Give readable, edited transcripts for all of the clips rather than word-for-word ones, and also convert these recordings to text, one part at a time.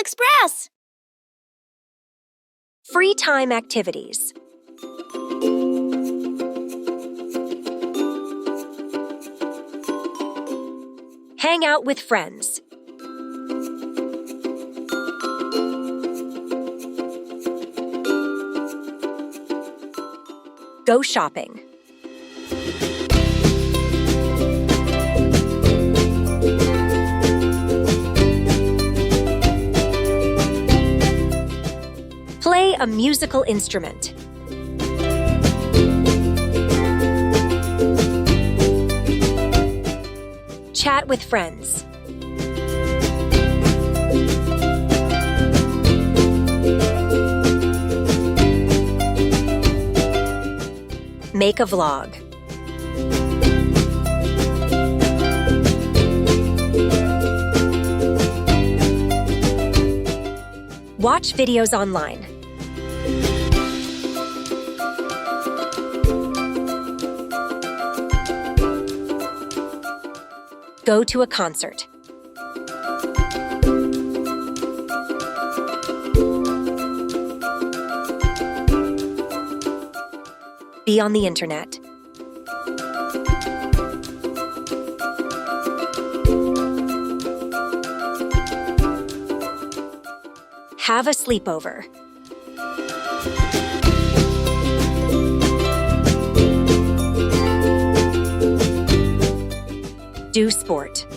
Express! Free time activities. Hang out with friends. Go shopping. Play a musical instrument. Chat with friends. Make a vlog. Watch videos online. Go to a concert. Be on the internet. Have a sleepover. Do sport.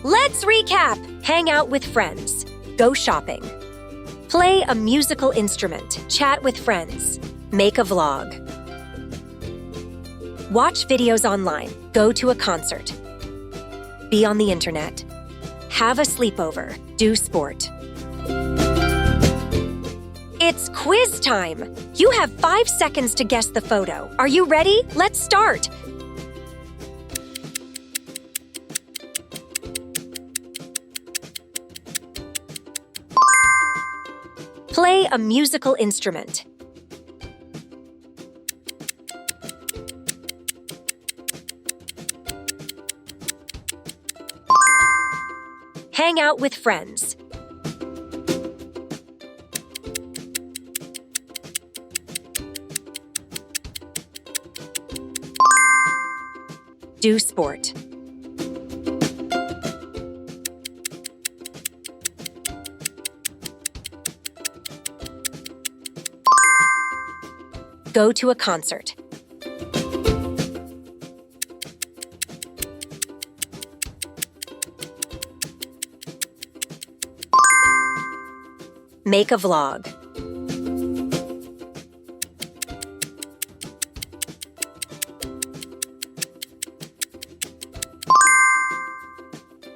Let's recap. Hang out with friends. Go shopping. Play a musical instrument. Chat with friends. Make a vlog. Watch videos online. Go to a concert. Be on the internet. Have a sleepover. Do sport. It's quiz time! You have 5 seconds to guess the photo. Are you ready? Let's start! Play a musical instrument. Hang out with friends. Do sport. Go to a concert. Make a vlog.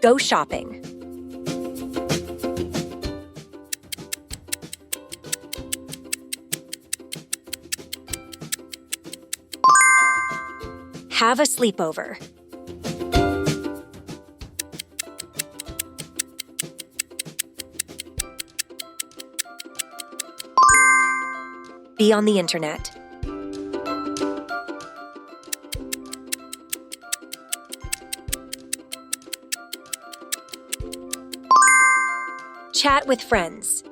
Go shopping. Have a sleepover. Be on the internet. Chat with friends.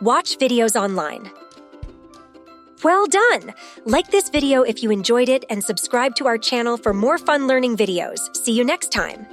Watch videos online. Well done! Like this video if you enjoyed it and subscribe to our channel for more fun learning videos. See you next time!